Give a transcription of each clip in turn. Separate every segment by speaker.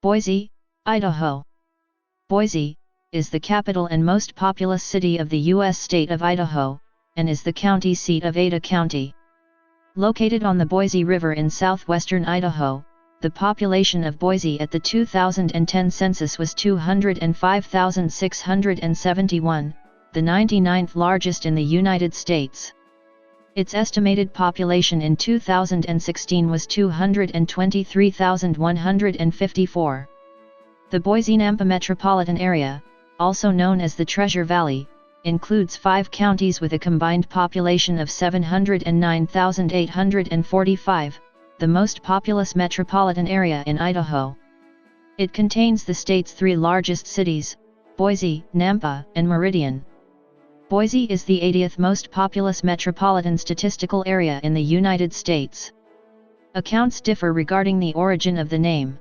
Speaker 1: Boise, Idaho. Boise is the capital and most populous city of the U.S. state of Idaho, and is the county seat of Ada County. Located on the Boise River in southwestern Idaho, the population of Boise at the 2010 census was 205,671, the 99th largest in the United States. Its estimated population in 2016 was 223,154. The Boise-Nampa metropolitan area, also known as the Treasure Valley, includes 5 counties with a combined population of 709,845, the most populous metropolitan area in Idaho. It contains the state's 3 largest cities, Boise, Nampa, and Meridian. Boise is the 80th most populous metropolitan statistical area in the United States. Accounts differ regarding the origin of the name.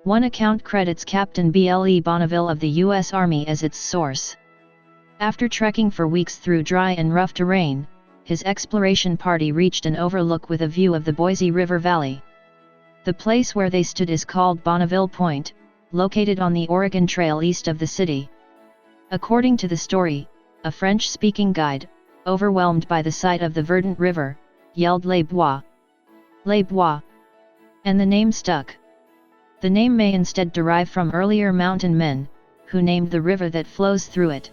Speaker 1: One account credits Captain B.L.E. Bonneville of the U.S. Army as its source. After trekking for weeks through dry and rough terrain, his exploration party reached an overlook with a view of the Boise River Valley. The place where they stood is called Bonneville Point, located on the Oregon Trail east of the city. According to the story, a French-speaking guide, overwhelmed by the sight of the verdant river, yelled Les Bois, and the name stuck. The name may instead derive from earlier mountain men, who named the river that flows through it.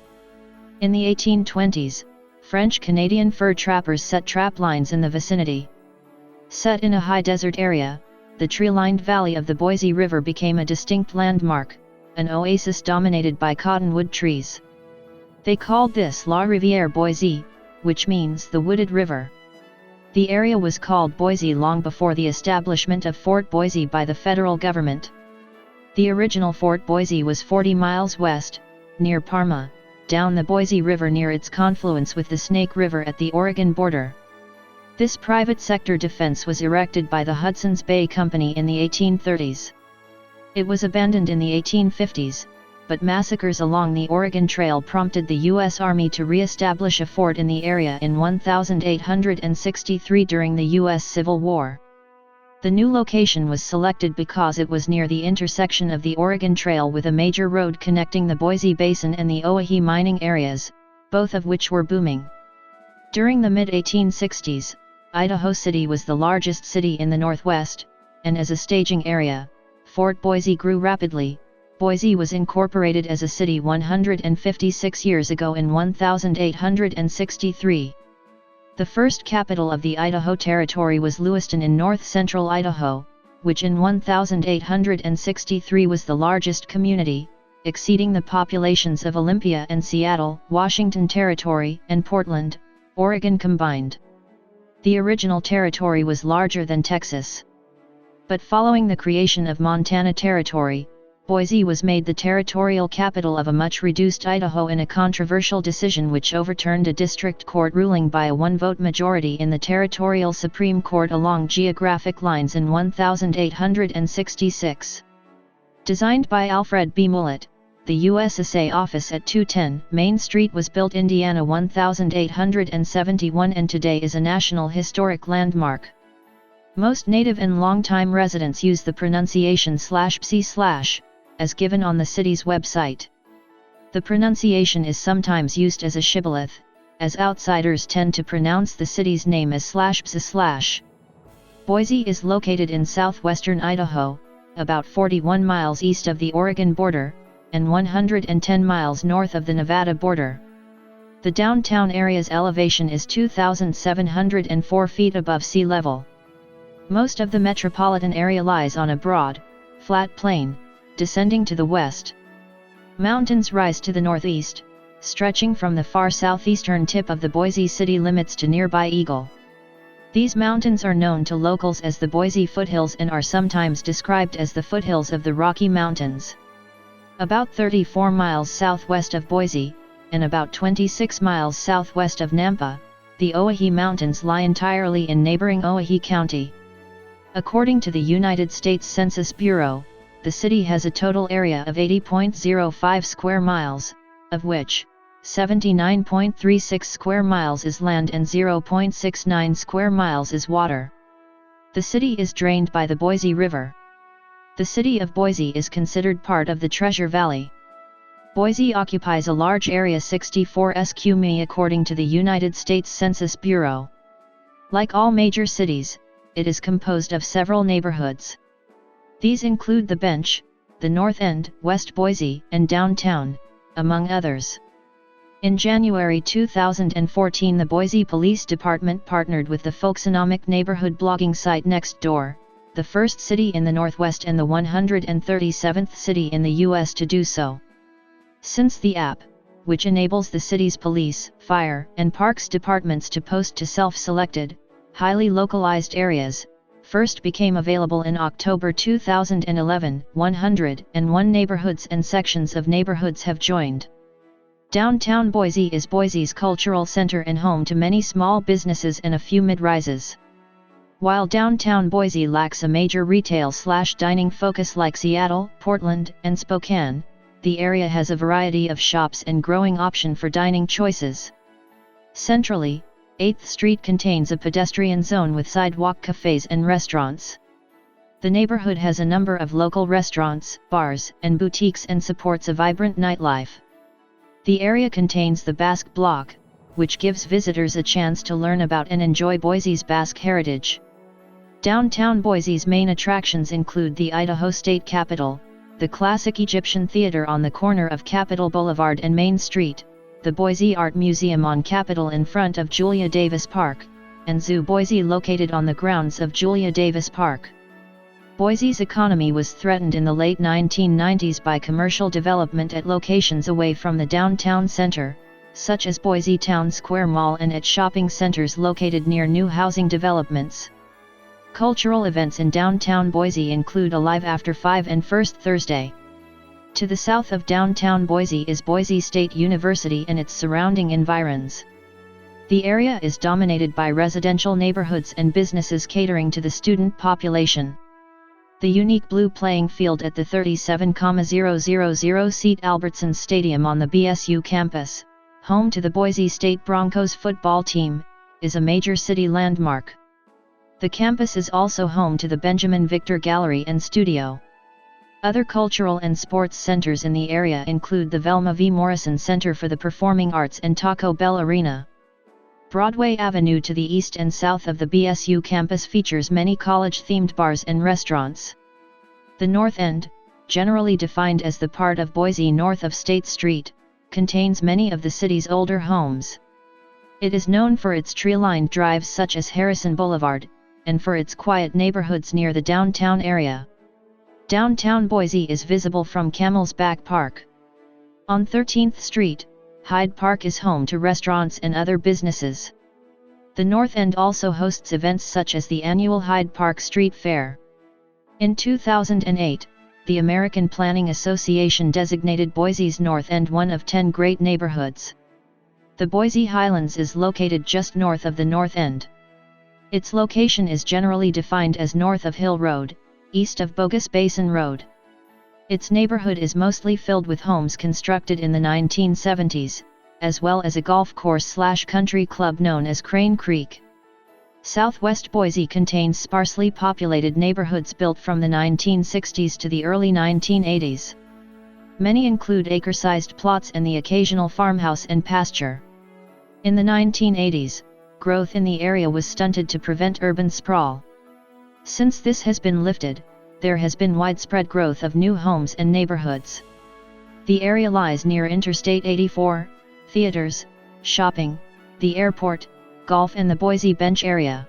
Speaker 1: In the 1820s, French-Canadian fur trappers set trap lines in the vicinity. Set in a high desert area, the tree-lined valley of the Boise River became a distinct landmark, an oasis dominated by cottonwood trees. They called this La Rivière Boise, which means the wooded river. The area was called Boise long before the establishment of Fort Boise by the federal government. The original Fort Boise was 40 miles west, near Parma, down the Boise River near its confluence with the Snake River at the Oregon border. This private sector defense was erected by the Hudson's Bay Company in the 1830s. It was abandoned in the 1850s, but massacres along the Oregon Trail prompted the U.S. Army to re-establish a fort in the area in 1863 during the U.S. Civil War. The new location was selected because it was near the intersection of the Oregon Trail with a major road connecting the Boise Basin and the Oahe mining areas, both of which were booming. During the mid-1860s, Idaho City was the largest city in the Northwest, and as a staging area, Fort Boise grew rapidly. Boise was incorporated as a city 156 years ago in 1863. The first capital of the Idaho Territory was Lewiston in north-central Idaho, which in 1863 was the largest community, exceeding the populations of Olympia and Seattle, Washington Territory, and Portland, Oregon combined. The original territory was larger than Texas. But following the creation of Montana Territory, Boise was made the territorial capital of a much reduced Idaho in a controversial decision which overturned a district court ruling by a 1-vote majority in the Territorial Supreme Court along geographic lines in 1866. Designed by Alfred B. Mullett, the USSA office at 210 Main Street was built Indiana 1871 and today is a National Historic Landmark. Most native and longtime residents use the pronunciation /psi/ as given on the city's website. The pronunciation is sometimes used as a shibboleth, as outsiders tend to pronounce the city's name as /psi/. Boise is located in southwestern Idaho, about 41 miles east of the Oregon border, and 110 miles north of the Nevada border. The downtown area's elevation is 2,704 feet above sea level. Most of the metropolitan area lies on a broad, flat plain, descending to the west. Mountains rise to the northeast, stretching from the far southeastern tip of the Boise city limits to nearby Eagle. These mountains are known to locals as the Boise Foothills and are sometimes described as the foothills of the Rocky Mountains. About 34 miles southwest of Boise, and about 26 miles southwest of Nampa, the Oahe Mountains lie entirely in neighboring Oahe County. According to the United States Census Bureau, the city has a total area of 80.05 square miles, of which 79.36 square miles is land and 0.69 square miles is water. The city is drained by the Boise River. The city of Boise is considered part of the Treasure Valley. Boise occupies a large area, 64 sq mi according to the United States Census Bureau. Like all major cities, it is composed of several neighborhoods. These include the Bench, the North End, West Boise, and Downtown, among others. In January 2014, the Boise Police Department partnered with the folksonomic neighborhood blogging site Nextdoor, the first city in the Northwest and the 137th city in the U.S. to do so. Since the app, which enables the city's police, fire, and parks departments to post to self-selected, highly localized areas, first became available in October 2011, 101 neighborhoods and sections of neighborhoods have joined. Downtown Boise is Boise's cultural center and home to many small businesses and a few mid-rises. While downtown Boise lacks a major retail/dining focus like Seattle, Portland, and Spokane, the area has a variety of shops and growing option for dining choices. Centrally, 8th Street contains a pedestrian zone with sidewalk cafes and restaurants. The neighborhood has a number of local restaurants, bars, and boutiques and supports a vibrant nightlife. The area contains the Basque Block, which gives visitors a chance to learn about and enjoy Boise's Basque heritage. Downtown Boise's main attractions include the Idaho State Capitol, the classic Egyptian theater on the corner of Capitol Boulevard and Main Street, the Boise Art Museum on Capitol in front of Julia Davis Park, and Zoo Boise located on the grounds of Julia Davis Park. Boise's economy was threatened in the late 1990s by commercial development at locations away from the downtown center, such as Boise Town Square Mall, and at shopping centers located near new housing developments. Cultural events in downtown Boise include Alive After 5 and First Thursday. To the south of downtown Boise is Boise State University and its surrounding environs. The area is dominated by residential neighborhoods and businesses catering to the student population. The unique blue playing field at the 37,000-seat Albertson Stadium on the BSU campus, home to the Boise State Broncos football team, is a major city landmark. The campus is also home to the Benjamin Victor Gallery and Studio. Other cultural and sports centers in the area include the Velma V. Morrison Center for the Performing Arts and Taco Bell Arena. Broadway Avenue to the east and south of the BSU campus features many college-themed bars and restaurants. The North End, generally defined as the part of Boise north of State Street, contains many of the city's older homes. It is known for its tree-lined drives such as Harrison Boulevard, and for its quiet neighborhoods near the downtown area. Downtown Boise is visible from Camel's Back Park. On 13th Street, Hyde Park is home to restaurants and other businesses. The North End also hosts events such as the annual Hyde Park Street Fair. In 2008, the American Planning Association designated Boise's North End one of 10 great neighborhoods. The Boise Highlands is located just north of the North End. Its location is generally defined as north of Hill Road, east of Bogus Basin Road. Its neighborhood is mostly filled with homes constructed in the 1970s, as well as a golf course/country club known as Crane Creek. Southwest Boise contains sparsely populated neighborhoods built from the 1960s to the early 1980s. Many include acre-sized plots and the occasional farmhouse and pasture. In the 1980s, growth in the area was stunted to prevent urban sprawl. Since this has been lifted, there has been widespread growth of new homes and neighborhoods. The area lies near Interstate 84, theaters, shopping, the airport, golf and the Boise Bench area.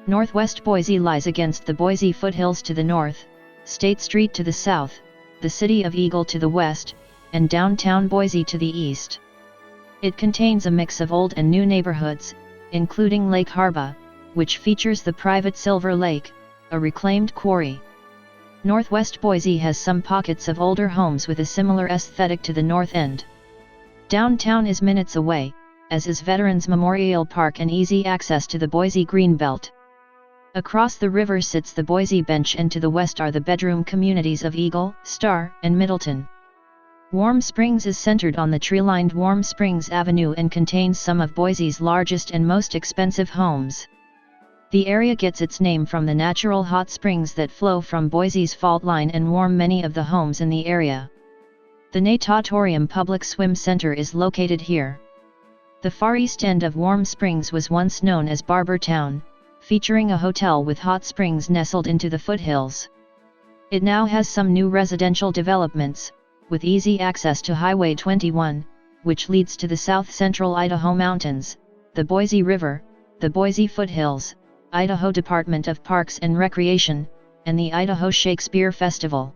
Speaker 1: Northwest Boise lies against the Boise foothills to the north, State Street to the south, the city of Eagle to the west, and downtown Boise to the east. It contains a mix of old and new neighborhoods, including Lake Harbor, which features the private Silver Lake, a reclaimed quarry. Northwest Boise has some pockets of older homes with a similar aesthetic to the North End. Downtown is minutes away, as is Veterans Memorial Park and easy access to the Boise Greenbelt. Across the river sits the Boise Bench and to the west are the bedroom communities of Eagle, Star, and Middleton. Warm Springs is centered on the tree-lined Warm Springs Avenue and contains some of Boise's largest and most expensive homes. The area gets its name from the natural hot springs that flow from Boise's fault line and warm many of the homes in the area. The Natatorium Public Swim Center is located here. The far east end of Warm Springs was once known as Barber Town, featuring a hotel with hot springs nestled into the foothills. It now has some new residential developments, with easy access to Highway 21, which leads to the south-central Idaho Mountains, the Boise River, the Boise Foothills, Idaho Department of Parks and Recreation, and the Idaho Shakespeare Festival.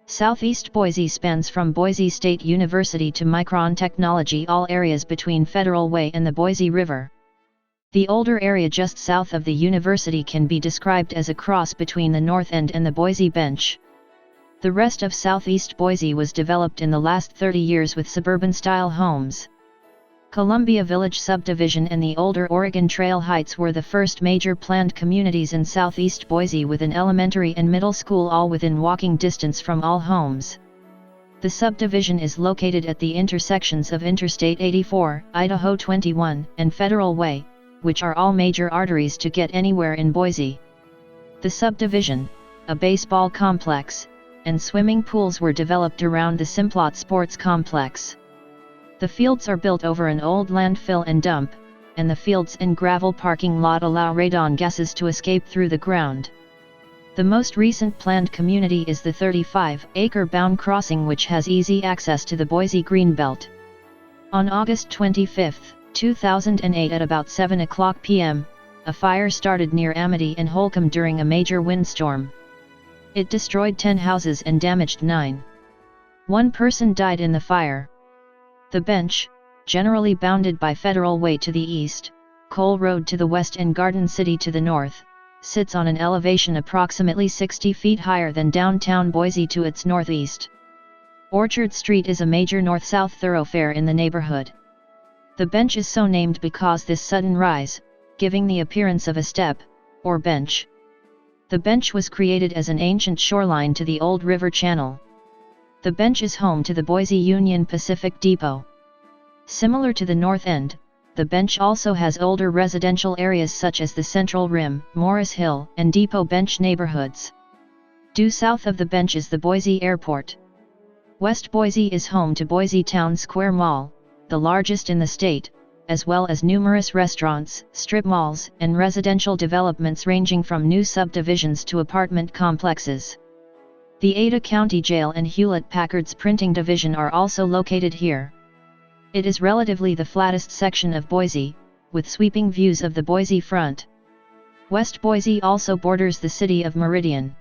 Speaker 1: Southeast Boise spans from Boise State University to Micron Technology, all areas between Federal Way and the Boise River. The older area just south of the university can be described as a cross between the North End and the Boise Bench. The rest of southeast Boise was developed in the last 30 years with suburban-style homes. Columbia Village subdivision and the older Oregon Trail Heights were the first major planned communities in southeast Boise, with an elementary and middle school all within walking distance from all homes. The subdivision is located at the intersections of Interstate 84, Idaho 21, and Federal Way, which are all major arteries to get anywhere in Boise. The subdivision, a baseball complex, and swimming pools were developed around the Simplot Sports Complex. The fields are built over an old landfill and dump, and the fields and gravel parking lot allow radon gases to escape through the ground. The most recent planned community is the 35-acre Bound Crossing, which has easy access to the Boise Greenbelt. On August 25, 2008 at about 7:00 p.m., a fire started near Amity and Holcomb during a major windstorm. It destroyed 10 houses and damaged 9. One person died in the fire. The Bench, generally bounded by Federal Way to the east, Cole Road to the west and Garden City to the north, sits on an elevation approximately 60 feet higher than downtown Boise to its northeast. Orchard Street is a major north-south thoroughfare in the neighborhood. The Bench is so named because this sudden rise, giving the appearance of a step, or bench. The Bench was created as an ancient shoreline to the old river channel. The Bench is home to the Boise Union Pacific Depot. Similar to the North End, the Bench also has older residential areas such as the Central Rim, Morris Hill, and Depot Bench neighborhoods. Due south of the Bench is the Boise Airport. West Boise is home to Boise Town Square Mall, the largest in the state, as well as numerous restaurants, strip malls, and residential developments ranging from new subdivisions to apartment complexes. The Ada County Jail and Hewlett-Packard's printing division are also located here. It is relatively the flattest section of Boise, with sweeping views of the Boise Front. West Boise also borders the city of Meridian.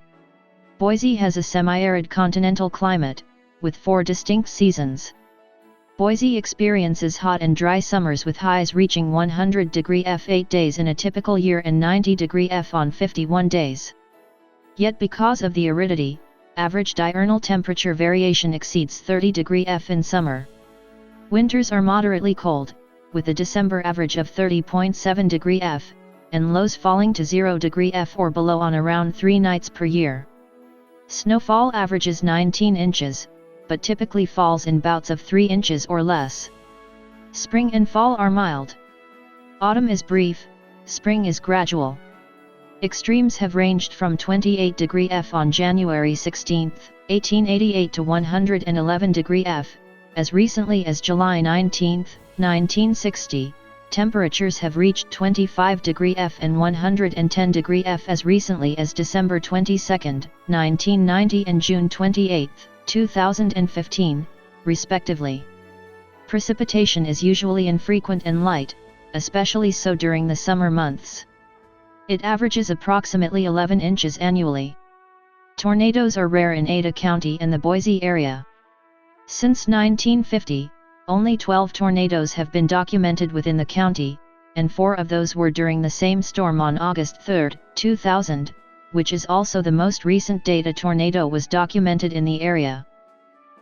Speaker 1: Boise has a semi-arid continental climate, with 4 distinct seasons. Boise experiences hot and dry summers with highs reaching 100° F 8 days in a typical year and 90° F on 51 days. Yet because of the aridity, average diurnal temperature variation exceeds 30° F in summer. Winters are moderately cold, with a December average of 30.7° F, and lows falling to 0° F or below on around 3 nights per year. Snowfall averages 19 inches, but typically falls in bouts of 3 inches or less. Spring and fall are mild. Autumn is brief, spring is gradual. Extremes have ranged from 28° F on January 16, 1888 to 111° F, as recently as July 19, 1960. Temperatures have reached 25° F and 110° F as recently as December 22, 1990 and June 28, 2015, respectively. Precipitation is usually infrequent and light, especially so during the summer months. It averages approximately 11 inches annually. Tornadoes are rare in Ada County and the Boise area. Since 1950, only 12 tornadoes have been documented within the county, and 4 of those were during the same storm on August 3, 2000, which is also the most recent date a tornado was documented in the area.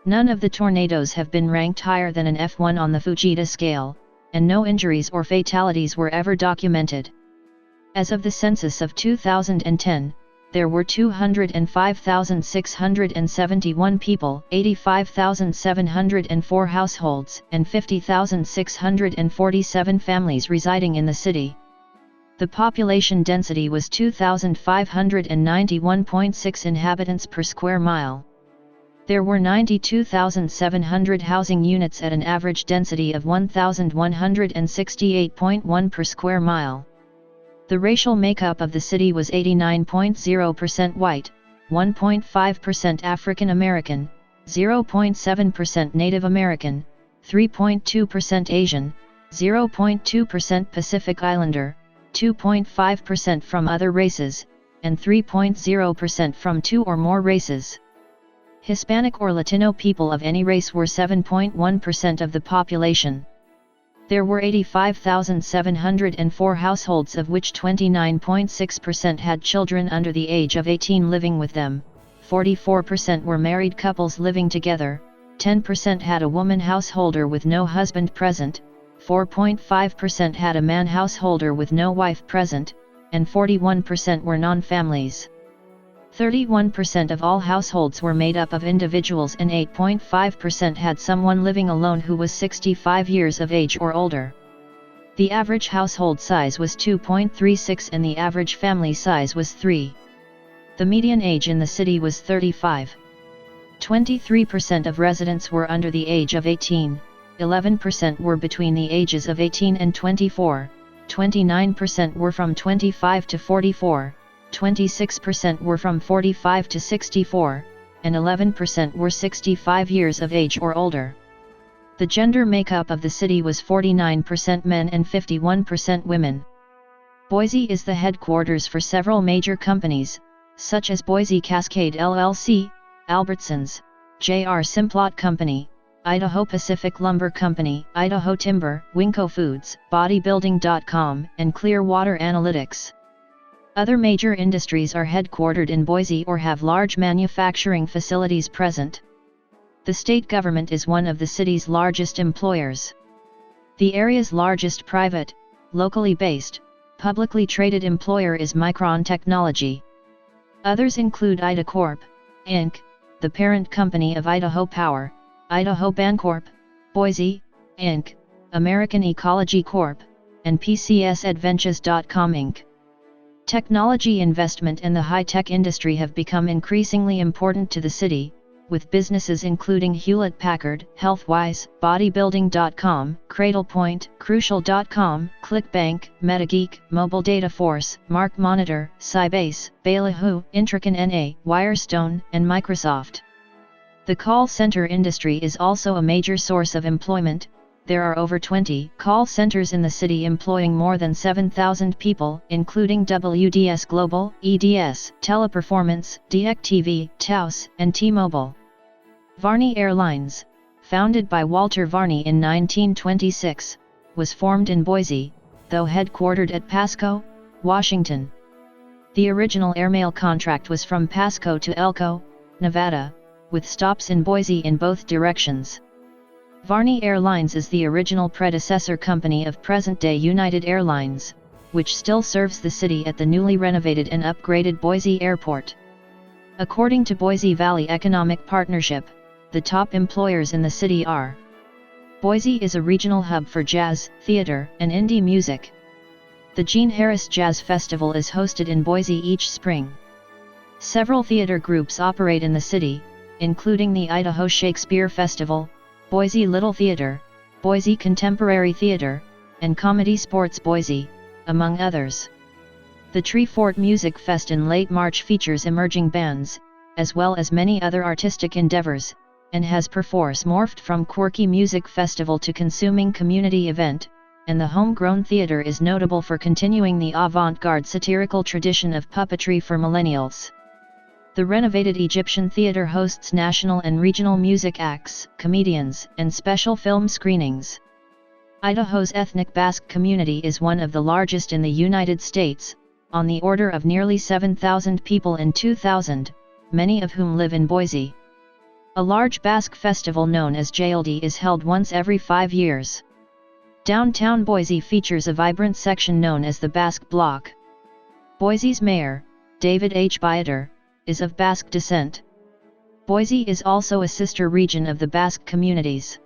Speaker 1: None of the tornadoes have been ranked higher than an F1 on the Fujita scale, and no injuries or fatalities were ever documented. As of the census of 2010, there were 205,671 people, 85,704 households, and 50,647 families residing in the city. The population density was 2,591.6 inhabitants per square mile. There were 92,700 housing units at an average density of 1,168.1 per square mile. The racial makeup of the city was 89.0% white, 1.5% African American, 0.7% Native American, 3.2% Asian, 0.2% Pacific Islander, 2.5% from other races, and 3.0% from two or more races. Hispanic or Latino people of any race were 7.1% of the population. There were 85,704 households, of which 29.6% had children under the age of 18 living with them, 44% were married couples living together, 10% had a woman householder with no husband present, 4.5% had a man householder with no wife present, and 41% were non-families. 31% of all households were made up of individuals and 8.5% had someone living alone who was 65 years of age or older. The average household size was 2.36 and the average family size was 3. The median age in the city was 35. 23% of residents were under the age of 18, 11% were between the ages of 18 and 24, 29% were from 25 to 44, 26% were from 45 to 64, and 11% were 65 years of age or older. The gender makeup of the city was 49% men and 51% women. Boise is the headquarters for several major companies, such as Boise Cascade LLC, Albertsons, J.R. Simplot Company, Idaho Pacific Lumber Company, Idaho Timber, Winco Foods, Bodybuilding.com, and Clearwater Analytics. Other major industries are headquartered in Boise or have large manufacturing facilities present. The state government is one of the city's largest employers. The area's largest private, locally based, publicly traded employer is Micron Technology. Others include IDACORP, Inc., the parent company of Idaho Power, Idaho Bancorp, Boise, Inc., American Ecology Corp., and PCSAdventures.com Inc. Technology investment and the high-tech industry have become increasingly important to the city, with businesses including Hewlett-Packard, Healthwise, Bodybuilding.com, Cradlepoint, Crucial.com, ClickBank, MetaGeek, Mobile Data Force, Mark Monitor, Sybase, Ballyhoo, Intricon NA, Wirestone, and Microsoft. The call center industry is also a major source of employment. There are over 20 call centers in the city employing more than 7,000 people, including WDS Global, EDS, Teleperformance, DirecTV, Taos, and T-Mobile. Varney Airlines, founded by Walter Varney in 1926, was formed in Boise, though headquartered at Pasco, Washington. The original airmail contract was from Pasco to Elko, Nevada, with stops in Boise in both directions. Varney Airlines is the original predecessor company of present-day United Airlines, which still serves the city at the newly renovated and upgraded Boise Airport. According to Boise Valley Economic Partnership, the top employers in the city are: Boise is a regional hub for jazz, theater, and indie music. The Gene Harris Jazz Festival is hosted in Boise each spring. Several theater groups operate in the city, including the Idaho Shakespeare Festival, Boise Little Theater, Boise Contemporary Theater, and Comedy Sports Boise, among others. The Treefort Music Fest in late March features emerging bands, as well as many other artistic endeavors, and has perforce morphed from quirky music festival to consuming community event, and the Homegrown Theater is notable for continuing the avant-garde satirical tradition of puppetry for millennials. The renovated Egyptian Theater hosts national and regional music acts, comedians, and special film screenings. Idaho's ethnic Basque community is one of the largest in the United States, on the order of nearly 7,000 people in 2000, many of whom live in Boise. A large Basque festival known as Jayaldi is held once every 5 years. Downtown Boise features a vibrant section known as the Basque Block. Boise's mayor, David H. Bioder, is of Basque descent. Boise is also a sister region of the Basque communities.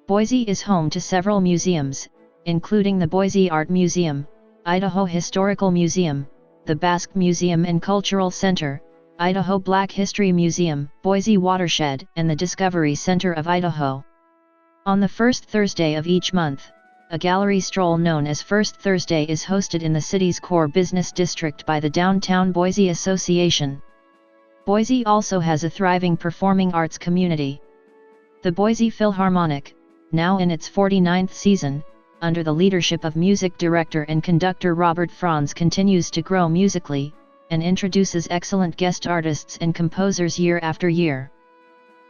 Speaker 1: Boise is home to several museums, including the Boise Art Museum, Idaho Historical Museum, the Basque Museum and Cultural Center, Idaho Black History Museum, Boise Watershed, and the Discovery Center of Idaho. On the first Thursday of each month, a gallery stroll known as First Thursday is hosted in the city's core business district by the Downtown Boise Association. Boise also has a thriving performing arts community. The Boise Philharmonic, now in its 49th season, under the leadership of music director and conductor Robert Franz, continues to grow musically, and introduces excellent guest artists and composers year after year.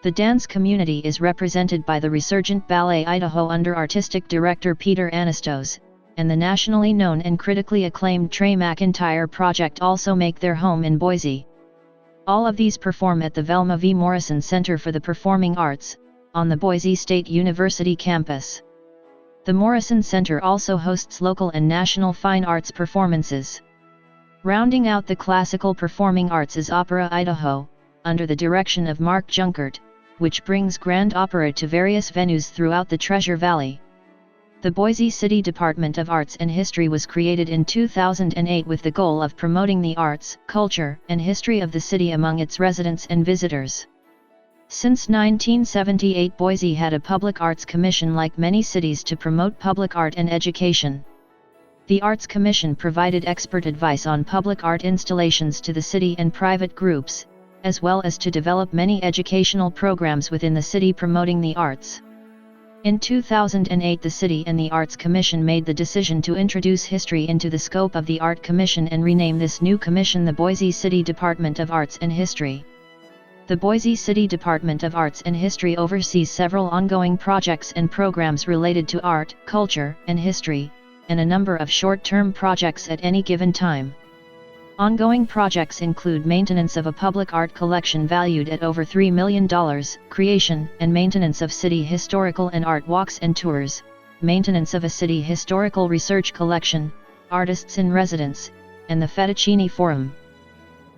Speaker 1: The dance community is represented by the resurgent Ballet Idaho under artistic director Peter Anastos, and the nationally known and critically acclaimed Trey McIntyre Project also make their home in Boise. All of these perform at the Velma V. Morrison Center for the Performing Arts, on the Boise State University campus. The Morrison Center also hosts local and national fine arts performances. Rounding out the classical performing arts is Opera Idaho, under the direction of Mark Junkert, which brings grand opera to various venues throughout the Treasure Valley. The Boise City Department of Arts and History was created in 2008 with the goal of promoting the arts, culture, and history of the city among its residents and visitors. Since 1978, Boise had a public arts commission like many cities to promote public art and education. The Arts Commission provided expert advice on public art installations to the city and private groups, as well as to develop many educational programs within the city promoting the arts. In 2008, the city and the Arts Commission made the decision to introduce history into the scope of the Art Commission and rename this new commission the Boise City Department of Arts and History. The Boise City Department of Arts and History oversees several ongoing projects and programs related to art, culture, and history, and a number of short-term projects at any given time. Ongoing projects include maintenance of a public art collection valued at over $3 million, creation and maintenance of city historical and art walks and tours, maintenance of a city historical research collection, artists in residence, and the Fettuccine Forum.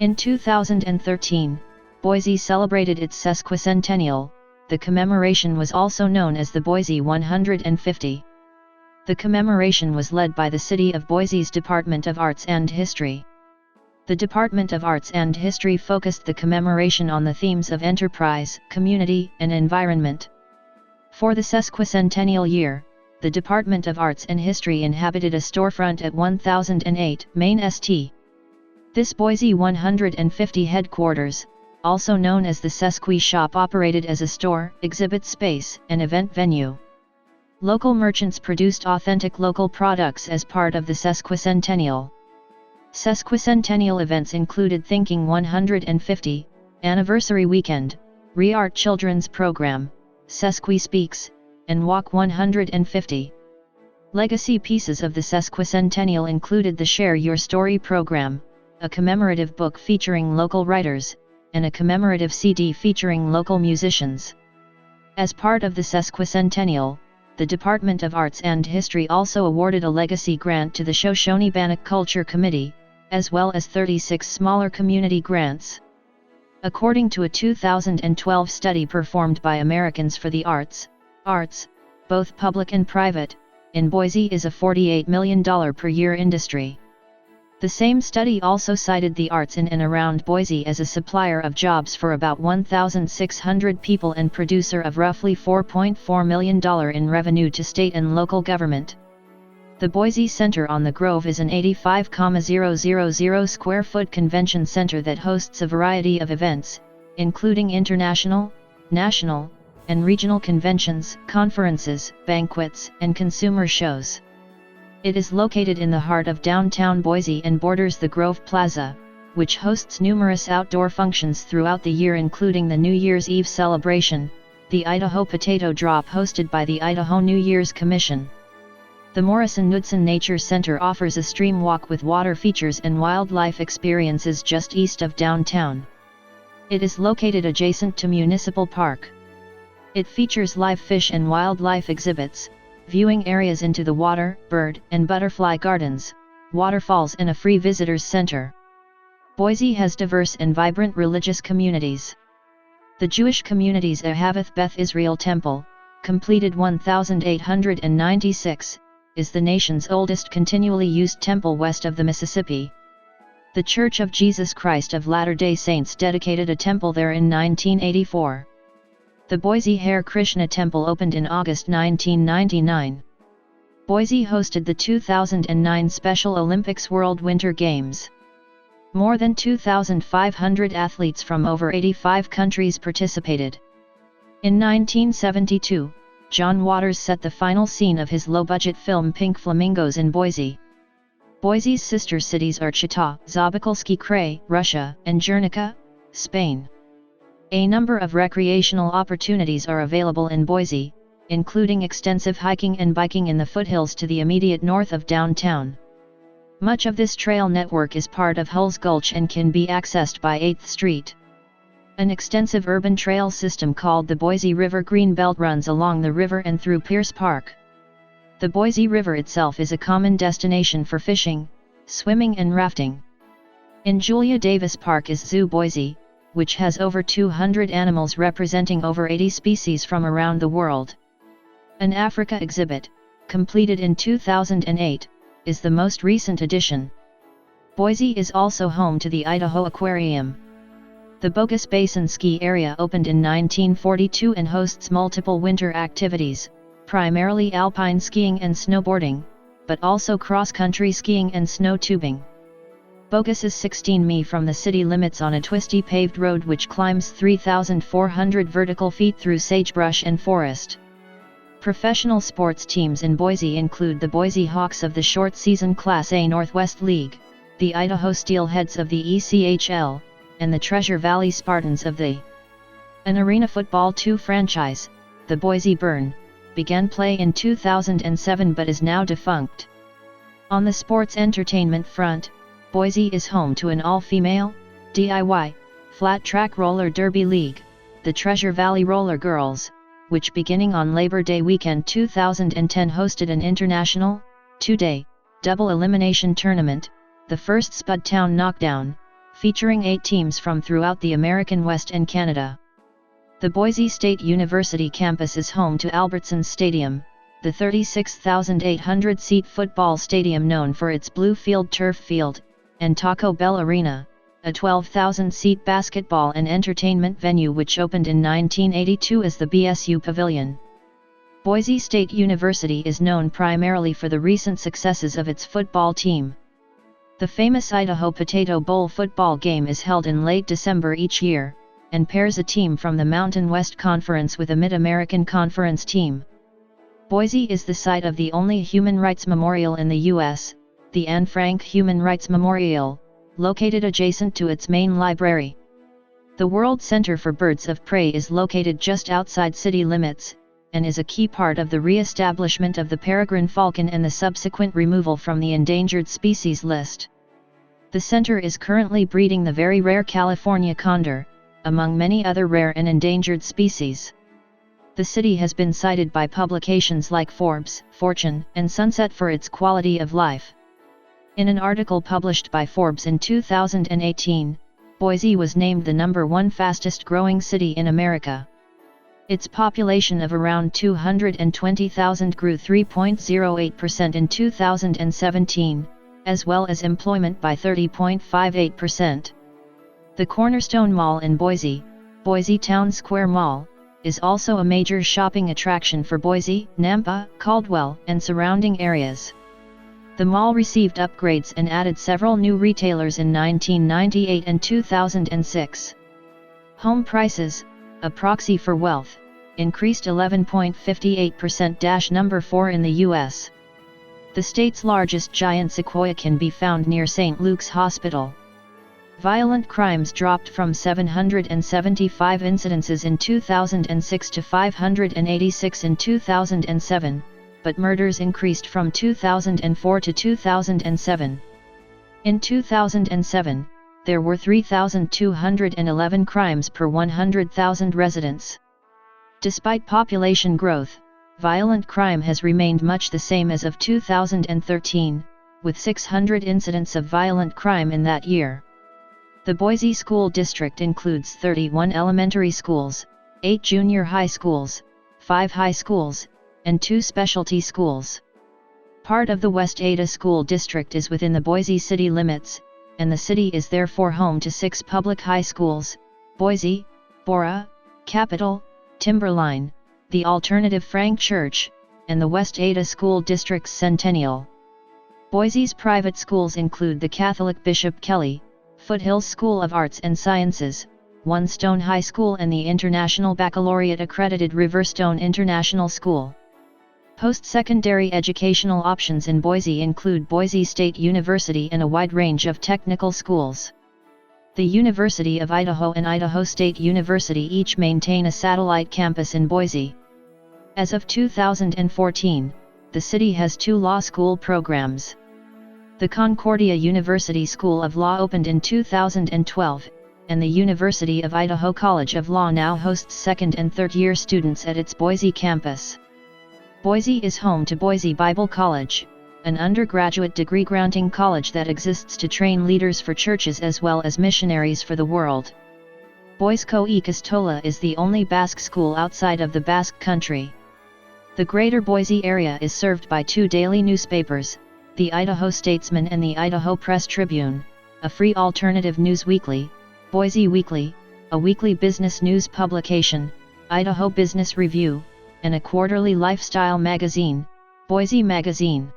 Speaker 1: In 2013, Boise celebrated its sesquicentennial. The commemoration was also known as the Boise 150. The commemoration was led by the City of Boise's Department of Arts and History. The Department of Arts and History focused the commemoration on the themes of enterprise, community, and environment. For the sesquicentennial year, the Department of Arts and History inhabited a storefront at 1008 Main St. This Boise 150 headquarters, also known as the Sesqui Shop, operated as a store, exhibit space, and event venue. Local merchants produced authentic local products as part of the sesquicentennial. Sesquicentennial events included Thinking 150, Anniversary Weekend, Re-Art Children's Program, Sesqui Speaks, and Walk 150. Legacy pieces of the sesquicentennial included the Share Your Story program, a commemorative book featuring local writers, and a commemorative CD featuring local musicians. As part of the sesquicentennial, the Department of Arts and History also awarded a legacy grant to the Shoshone-Bannock Culture Committee, as well as 36 smaller community grants. According to a 2012 study performed by Americans for the Arts, both public and private, in Boise is a $48 million per year industry. The same study also cited the arts in and around Boise as a supplier of jobs for about 1,600 people and producer of roughly $4.4 million in revenue to state and local government. The Boise Center on the Grove is an 85,000 square foot convention center that hosts a variety of events, including international, national, and regional conventions, conferences, banquets, and consumer shows. It is located in the heart of downtown Boise and borders the Grove Plaza, which hosts numerous outdoor functions throughout the year, including the New Year's Eve celebration, the Idaho Potato Drop hosted by the Idaho New Year's Commission. The Morrison-Knudsen Nature Center offers a stream walk with water features and wildlife experiences just east of downtown. It is located adjacent to Municipal Park. It features live fish and wildlife exhibits, viewing areas into the water, bird, and butterfly gardens, waterfalls, and a free visitors center. Boise has diverse and vibrant religious communities. The Jewish community's Ahavath Beth Israel Temple, completed 1896, is the nation's oldest continually used temple west of the Mississippi. The Church of Jesus Christ of Latter-day Saints dedicated a temple there in 1984. The Boise Hare Krishna Temple opened in August 1999. Boise hosted the 2009 Special Olympics World Winter Games. More than 2,500 athletes from over 85 countries participated. In 1972, John Waters set the final scene of his low-budget film Pink Flamingos in Boise. Boise's sister cities are Chita, Zabakalski Krai, Russia, and Guernica, Spain. A number of recreational opportunities are available in Boise, including extensive hiking and biking in the foothills to the immediate north of downtown. Much of this trail network is part of Hulls Gulch and can be accessed by 8th Street. An extensive urban trail system called the Boise River Greenbelt runs along the river and through Pierce Park. The Boise River itself is a common destination for fishing, swimming and rafting. In Julia Davis Park is Zoo Boise, which has over 200 animals representing over 80 species from around the world. An Africa exhibit, completed in 2008, is the most recent addition. Boise is also home to the Idaho Aquarium. The Bogus Basin Ski Area opened in 1942 and hosts multiple winter activities, primarily alpine skiing and snowboarding, but also cross-country skiing and snow tubing. Bogus is 16 mi from the city limits on a twisty paved road which climbs 3,400 vertical feet through sagebrush and forest. Professional sports teams in Boise include the Boise Hawks of the short season Class A Northwest League, the Idaho Steelheads of the ECHL, and the Treasure Valley Spartans of the An Arena Football II franchise, the Boise Burn, began play in 2007 but is now defunct. On the sports entertainment front, Boise is home to an all-female, DIY, flat track roller derby league, the Treasure Valley Roller Girls, which beginning on Labor Day weekend 2010 hosted an international, 2-day, double elimination tournament, the first Spudtown Knockdown, featuring 8 teams from throughout the American West and Canada. The Boise State University campus is home to Albertson Stadium, the 36,800-seat football stadium known for its blue field turf field, and Taco Bell Arena, a 12,000-seat basketball and entertainment venue which opened in 1982 as the BSU Pavilion. Boise State University is known primarily for the recent successes of its football team. The famous Idaho Potato Bowl football game is held in late December each year, and pairs a team from the Mountain West Conference with a Mid-American Conference team. Boise is the site of the only human rights memorial in the U.S., the Anne Frank Human Rights Memorial, located adjacent to its main library. The World Center for Birds of Prey is located just outside city limits, and is a key part of the re-establishment of the peregrine falcon and the subsequent removal from the endangered species list. The center is currently breeding the very rare California condor, among many other rare and endangered species. The city has been cited by publications like Forbes, Fortune, and Sunset for its quality of life. In an article published by Forbes in 2018, Boise was named the #1 fastest growing city in America. Its population of around 220,000 grew 3.08% in 2017, as well as employment by 30.58%. The Cornerstone Mall in Boise, Boise Town Square Mall, is also a major shopping attraction for Boise, Nampa, Caldwell, and surrounding areas. The mall received upgrades and added several new retailers in 1998 and 2006. Home prices, a proxy for wealth, increased 11.58%, number 4 in the U.S. The state's largest giant sequoia can be found near St. Luke's Hospital. Violent crimes dropped from 775 incidences in 2006 to 586 in 2007, but murders increased from 2004 to 2007. In 2007, there were 3,211 crimes per 100,000 residents. Despite population growth, violent crime has remained much the same as of 2013, with 600 incidents of violent crime in that year. The Boise School District includes 31 elementary schools, 8 junior high schools, 5 high schools, and 2 specialty schools. Part of the West Ada School District is within the Boise city limits, and the city is therefore home to 6 public high schools: Boise, Bora, Capitol, Timberline, the Alternative Frank Church, and the West Ada School District's Centennial. Boise's private schools include the Catholic Bishop Kelly, Foothills School of Arts and Sciences, One Stone High School, and the International Baccalaureate accredited Riverstone International School. Post-secondary educational options in Boise include Boise State University and a wide range of technical schools. The University of Idaho and Idaho State University each maintain a satellite campus in Boise. As of 2014, the city has 2 law school programs. The Concordia University School of Law opened in 2012, and the University of Idaho College of Law now hosts second and third-year students at its Boise campus. Boise is home to Boise Bible College, an undergraduate degree-granting college that exists to train leaders for churches as well as missionaries for the world. Boisco Ikastola is the only Basque school outside of the Basque Country. The greater Boise area is served by 2 daily newspapers, the Idaho Statesman and the Idaho Press Tribune, a free alternative news weekly, Boise Weekly, a weekly business news publication, Idaho Business Review, and a quarterly lifestyle magazine, Boise Magazine.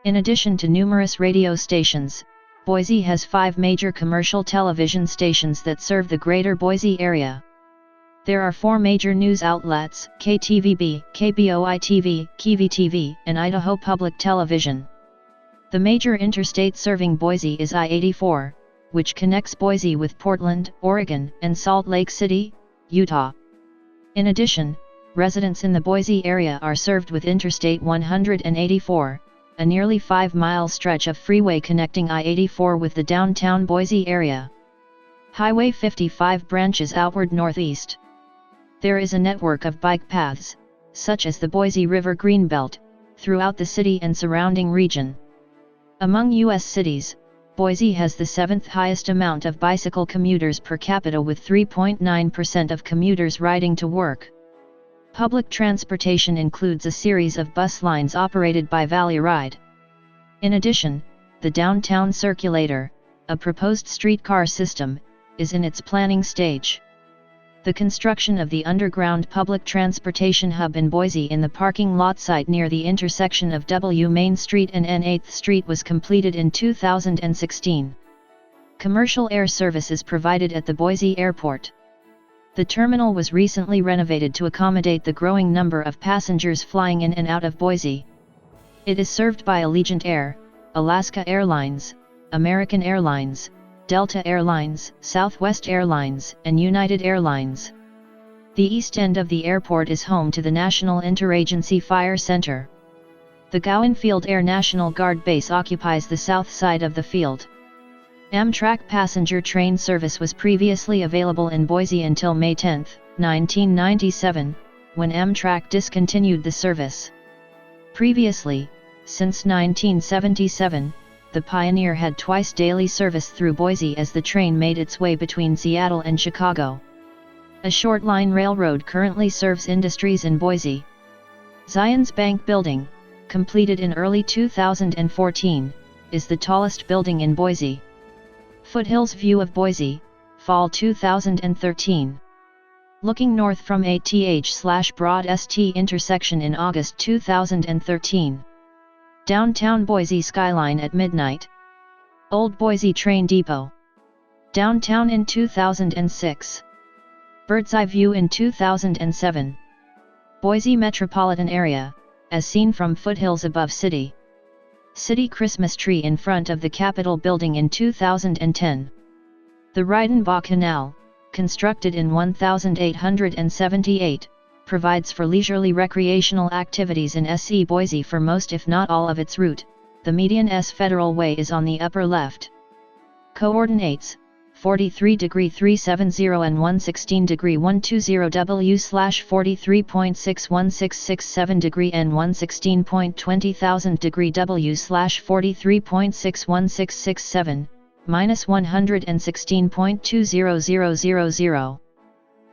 Speaker 1: In addition to numerous radio stations, Boise has 5 major commercial television stations that serve the greater Boise area. There are 4 major news outlets: KTVB, KBOI-TV, KVTV, and Idaho Public Television. The major interstate serving Boise is I-84, which connects Boise with Portland, Oregon, and Salt Lake City, Utah. In addition, residents in the Boise area are served with Interstate 184, a nearly 5-mile stretch of freeway connecting I-84 with the downtown Boise area. Highway 55 branches outward northeast. There is a network of bike paths, such as the Boise River Greenbelt, throughout the city and surrounding region. Among U.S. cities, Boise has the 7th highest amount of bicycle commuters per capita, with 3.9% of commuters riding to work. Public transportation includes a series of bus lines operated by Valley Ride. In addition, the Downtown Circulator, a proposed streetcar system, is in its planning stage. The construction of the underground public transportation hub in Boise in the parking lot site near the intersection of W Main Street and N 8th Street was completed in 2016. Commercial air service is provided at the Boise Airport. The terminal was recently renovated to accommodate the growing number of passengers flying in and out of Boise. It is served by Allegiant Air, Alaska Airlines, American Airlines, Delta Airlines, Southwest Airlines, and United Airlines. The east end of the airport is home to the National Interagency Fire Center. The Gowan Field Air National Guard Base occupies the south side of the field. Amtrak passenger train service was previously available in Boise until May 10, 1997, when Amtrak discontinued the service. Previously, since 1977, the Pioneer had twice daily service through Boise as the train made its way between Seattle and Chicago. A short line railroad currently serves industries in Boise. Zions Bank Building, completed in early 2014, is the tallest building in Boise. Foothills View of Boise, Fall 2013. Looking north from ATH/Broad St intersection in August 2013. Downtown Boise skyline at midnight. Old Boise Train Depot. Downtown in 2006. Bird's Eye View in 2007. Boise metropolitan area, as seen from foothills above city. City Christmas tree in front of the Capitol building in 2010. The Reidenbach Canal, constructed in 1878, provides for leisurely recreational activities in SE Boise for most if not all of its route. The median S Federal Way is on the upper left. Coordinates: 43°370 and 116°120 W/43.61667° and 116.20000° W/43.61667, -116.20000.